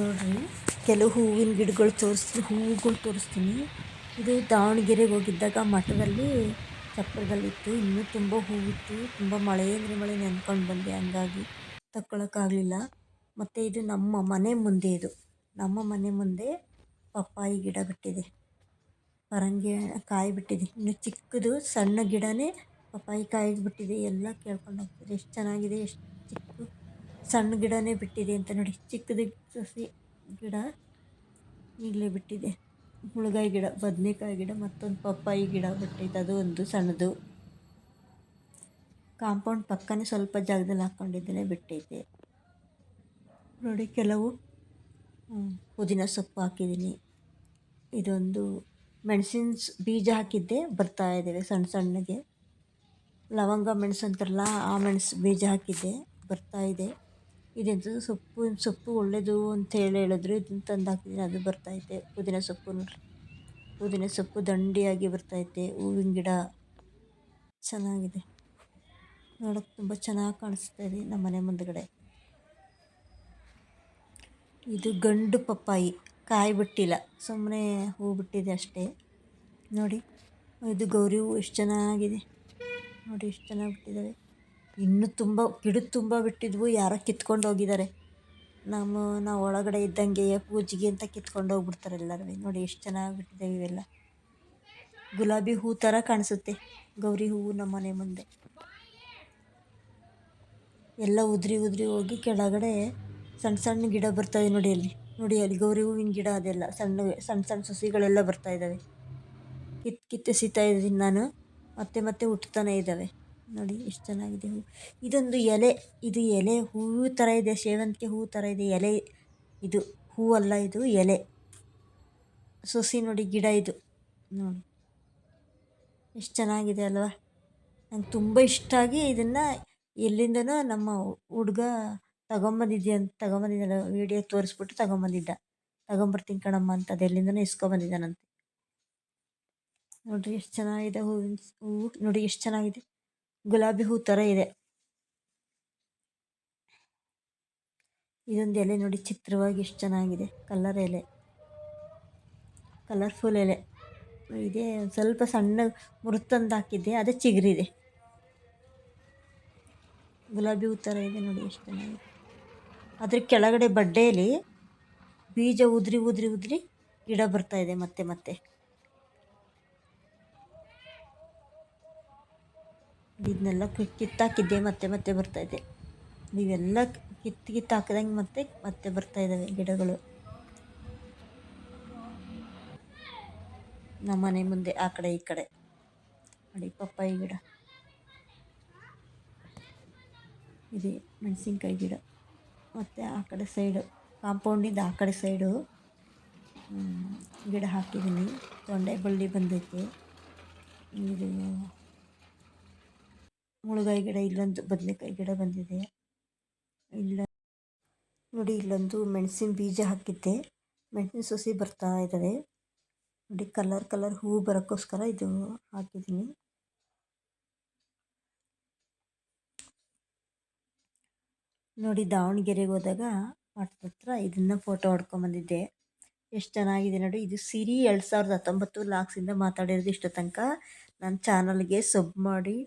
ನೋಡ್ರಿ, ಕೆಲವು ಹೂವಿನ ಗಿಡಗಳು ಹೂವುಗಳು ತೋರಿಸ್ತೀನಿ. ಇದು ದಾವಣಗೆರೆಗೆ ಹೋಗಿದ್ದಾಗ ಮಠದಲ್ಲಿ ಚಪ್ಪರದಲ್ಲಿತ್ತು. ಇನ್ನೂ ತುಂಬ ಹೂವಿತ್ತು. ತುಂಬ ಮಳೆ ಅಂದರೆ ಮಳೆ ನೆನ್ಕೊಂಡು ಬಂದೆ, ಹಂಗಾಗಿ ತಕ್ಕೊಳಕ್ಕಾಗಲಿಲ್ಲ. ಮತ್ತು ಇದು ನಮ್ಮ ಮನೆ ಮುಂದೆ, ನಮ್ಮ ಮನೆ ಮುಂದೆ ಪಪ್ಪಾಯಿ ಗಿಡ ಬಿಟ್ಟಿದೆ. ಪರಂಗಿ ಕಾಯಿ ಬಿಟ್ಟಿದೆ. ಇನ್ನು ಚಿಕ್ಕದು ಸಣ್ಣ ಗಿಡನೇ ಪಪ್ಪಾಯಿ ಕಾಯಿಗೆ ಬಿಟ್ಟಿದೆ. ಎಲ್ಲ ಕೇಳ್ಕೊಂಡು ಹೋಗ್ತಾರೆ, ಎಷ್ಟು ಚೆನ್ನಾಗಿದೆ, ಎಷ್ಟು ಚಿಕ್ಕ ಸಣ್ಣ ಗಿಡನೇ ಬಿಟ್ಟಿದೆ ಅಂತ. ನೋಡಿ, ಚಿಕ್ಕದು ಸಸಿ ಗಿಡ ಈಗಲೇ ಬಿಟ್ಟಿದೆ. ಮುಳ್ಗಾಯಿ ಗಿಡ, ಬದನೆಕಾಯಿ ಗಿಡ, ಮತ್ತೊಂದು ಪಪ್ಪಾಯಿ ಗಿಡ ಬಿಟ್ಟೈತೆ, ಅದು ಒಂದು ಸಣ್ಣದು. ಕಾಂಪೌಂಡ್ ಪಕ್ಕನೇ ಸ್ವಲ್ಪ ಜಾಗದಲ್ಲಿ ಹಾಕ್ಕೊಂಡಿದ್ದೇನೆ, ಬಿಟ್ಟೈತೆ. ನೋಡಿ, ಕೆಲವು ಪುದೀನ ಸೊಪ್ಪು ಹಾಕಿದ್ದೀನಿ. ಇದೊಂದು ಮೆಣಸಿನ ಬೀಜ ಹಾಕಿದ್ದೆ, ಬರ್ತಾ ಇದ್ದಾವೆ ಸಣ್ಣ ಸಣ್ಣಗೆ. ಲವಂಗ ಮೆಣಸು ಅಂತಾರಲ್ಲ, ಆ ಮೆಣಸು ಬೀಜ ಹಾಕಿದ್ದೆ, ಬರ್ತಾ ಇದೆ. ಇದೆಂಥದ್ದು ಸೊಪ್ಪು ಒಳ್ಳೆಯದು ಅಂತ ಹೇಳಿದ್ರು. ಇದನ್ನು ತಂದು ಹಾಕಿದ್ದೀನಿ, ಅದು ಬರ್ತೈತೆ. ಪುದೀನ ಸೊಪ್ಪು ನೋಡ್ರಿ, ಪುದೀನ ಸೊಪ್ಪು ದಂಡಿಯಾಗಿ ಬರ್ತೈತೆ. ಹೂವಿನ ಗಿಡ ಚೆನ್ನಾಗಿದೆ, ನೋಡೋಕೆ ತುಂಬ ಚೆನ್ನಾಗಿ ಕಾಣಿಸ್ತಾ ಇದೆ ನಮ್ಮ ಮನೆ ಮುಂದ್ಗಡೆ. ಇದು ಗಂಡು ಪಪ್ಪಾಯಿ, ಕಾಯಿ ಬಿಟ್ಟಿಲ್ಲ, ಸುಮ್ಮನೆ ಹೂ ಬಿಟ್ಟಿದೆ ಅಷ್ಟೇ. ನೋಡಿ, ಇದು ಗೌರಿ ಹೂವು ಎಷ್ಟು ಚೆನ್ನಾಗಿದೆ ನೋಡಿ, ಎಷ್ಟು ಚೆನ್ನಾಗಿ ಬಿಟ್ಟಿದ್ದಾವೆ. ಇನ್ನೂ ತುಂಬ ಗಿಡದ ತುಂಬ ಬಿಟ್ಟಿದ್ವು, ಯಾರೋ ಕಿತ್ಕೊಂಡು ಹೋಗಿದ್ದಾರೆ. ನಾವು ಒಳಗಡೆ ಇದ್ದಂಗೆ ಪೂಜೆಗೆ ಅಂತ ಕಿತ್ಕೊಂಡು ಹೋಗ್ಬಿಡ್ತಾರೆ ಎಲ್ಲರೂ. ನೋಡಿ, ಎಷ್ಟು ಚೆನ್ನಾಗಿ ಬಿಟ್ಟಿದ್ದಾವೆ ಇವೆಲ್ಲ. ಗುಲಾಬಿ ಹೂ ಥರ ಕಾಣಿಸುತ್ತೆ ಗೌರಿ ಹೂವು ನಮ್ಮ ಮನೆ ಮುಂದೆ. ಎಲ್ಲ ಉದ್ರಿ ಹೋಗಿ ಕೆಳಗಡೆ ಸಣ್ಣ ಸಣ್ಣ ಗಿಡ ಬರ್ತಾಯಿದೆ. ನೋಡಿ ಅಲ್ಲಿ ಗೌರಿ ಹೂವಿನ ಗಿಡ, ಅದೆಲ್ಲ ಸಣ್ಣ ಸಸಿಗಳೆಲ್ಲ ಬರ್ತಾಯಿದ್ದಾವೆ. ಕಿತ್ತು ಎಸಿತಾ ಇದ್ದೀನಿ ನಾನು, ಮತ್ತೆ ಹುಟ್ಟುತ್ತಾನೆ ಇದ್ದಾವೆ. ನೋಡಿ, ಎಷ್ಟು ಚೆನ್ನಾಗಿದೆ ಹೂ. ಇದೊಂದು ಎಲೆ, ಇದು ಎಲೆ ಹೂವು ಥರ ಇದೆ, ಸೇವಂತಿಗೆ ಹೂವು ಥರ ಇದೆ ಎಲೆ. ಇದು ಹೂವಲ್ಲ, ಇದು ಎಲೆ. ಸಸಿ ನೋಡಿ, ಗಿಡ ಇದು ನೋಡಿ, ಎಷ್ಟು ಚೆನ್ನಾಗಿದೆ ಅಲ್ವಾ. ನಂಗೆ ತುಂಬ ಇಷ್ಟ ಆಗಿ ಇದನ್ನು ಎಲ್ಲಿಂದನೋ ನಮ್ಮ ಹುಡುಗ ತಗೊಂಬಂದಿದ್ದಲ್ಲ, ವೀಡಿಯೋ ತೋರಿಸ್ಬಿಟ್ಟು ತಗೊಂಬರ್ತೀನಿ ಕಣಮ್ಮ ಅಂತ, ಅದು ಎಲ್ಲಿಂದನೋ ಇಸ್ಕೊಬಂದಿದ್ದಾನಂತೆ. ನೋಡಿರಿ, ಎಷ್ಟು ಚೆನ್ನಾಗಿದೆ ಹೂವು ನೋಡಿ, ಎಷ್ಟು ಚೆನ್ನಾಗಿದೆ. ಗುಲಾಬಿ ಹೂ ಥರ ಇದೆ. ಇದೊಂದು ಎಲೆ ನೋಡಿ, ಚಿತ್ರವಾಗಿ ಎಷ್ಟು ಚೆನ್ನಾಗಿದೆ. ಕಲರ್ಫುಲ್ ಎಲೆ ಇದೆ. ಸ್ವಲ್ಪ ಸಣ್ಣ ಮುರುತಂದು ಹಾಕಿದ್ದೆ, ಅದೇ ಚಿಗುರಿದೆ. ಗುಲಾಬಿ ಹೂ ಥರ ಇದೆ ನೋಡಿ, ಎಷ್ಟು ಚೆನ್ನಾಗಿದೆ. ಅದ್ರ ಕೆಳಗಡೆ ಬಡ್ಡೆಯಲ್ಲಿ ಬೀಜ ಉದ್ರಿ ಗಿಡ ಬರ್ತಾಯಿದೆ ಮತ್ತೆ. ಇದನ್ನೆಲ್ಲ ಕಿತ್ತಾಕಿದ್ದೆ, ಮತ್ತೆ ಬರ್ತಾಯಿದೆ. ನೀವೆಲ್ಲ ಕಿತ್ತು ಹಾಕಿದಂಗೆ ಮತ್ತೆ ಬರ್ತಾಯಿದ್ದಾವೆ ಗಿಡಗಳು ನಮ್ಮ ಮನೆ ಮುಂದೆ. ಆ ಕಡೆ ಈ ಕಡೆ ನೋಡಿ, ಪಪ್ಪಾಯಿ ಗಿಡ ಇದೆ, ಮೆಣಸಿನ್ಕಾಯಿ ಗಿಡ. ಮತ್ತು ಆ ಕಡೆ ಸೈಡು, ಕಾಂಪೌಂಡಿಂದ ಆ ಕಡೆ ಸೈಡು ಗಿಡ ಹಾಕಿದ್ದೀನಿ. ತೊಂಡೆ ಬಳ್ಳಿ ಬಂದೈತೆ. ಇದು ಮುಳ್ಗಾಯಿ ಗಿಡ, ಇಲ್ಲೊಂದು ಬದನೆಕಾಯಿ ಗಿಡ ಬಂದಿದೆ. ನೋಡಿ, ಇಲ್ಲೊಂದು ಮೆಣಸಿನ ಬೀಜ ಹಾಕಿದ್ದೆ, ಮೆಣಸಿನ ಸಸಿ ಬರ್ತಾ ಇದ್ದಾವೆ. ನೋಡಿ, ಕಲರ್ ಹೂವು ಬರೋಕ್ಕೋಸ್ಕರ ಇದು ಹಾಕಿದ್ದೀನಿ. ನೋಡಿ, ದಾವಣಗೆರೆಗೆ ಹೋದಾಗ ಮಠದ ಹತ್ರ ಇದನ್ನು ಫೋಟೋ ಹೊಡ್ಕೊಂಬಂದಿದ್ದೆ. ಎಷ್ಟು ಚೆನ್ನಾಗಿದೆ ನೋಡಿ. ಇದು ಸಿರಿ 2019 ಲಾಕ್ಸಿಂದ ಮಾತಾಡಿರೋದು ಇಷ್ಟು ತನಕ. ನನ್ನ ಚಾನಲ್ಗೆ ಸಬ್ ಮಾಡಿ,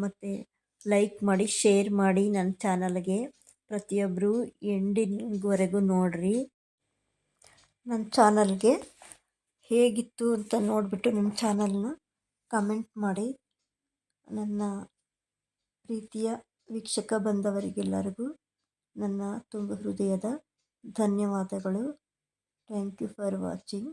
ಮತ್ತು ಲೈಕ್ ಮಾಡಿ, ಶೇರ್ ಮಾಡಿ. ನನ್ನ ಚಾನಲ್ಗೆ ಪ್ರತಿಯೊಬ್ಬರು ಎಂಡಿಂಗ್ವರೆಗೂ ನೋಡಿರಿ. ನನ್ನ ಚಾನಲ್ಗೆ ಹೇಗಿತ್ತು ಅಂತ ನೋಡಿಬಿಟ್ಟು ನಿಮ್ಮ ಚಾನಲ್ನ ಕಮೆಂಟ್ ಮಾಡಿ. ನನ್ನ ಪ್ರೀತಿಯ ವೀಕ್ಷಕ ಬಂದವರಿಗೆಲ್ಲರಿಗೂ ನನ್ನ ತುಂಬ ಹೃದಯದ ಧನ್ಯವಾದಗಳು. Thank you for watching.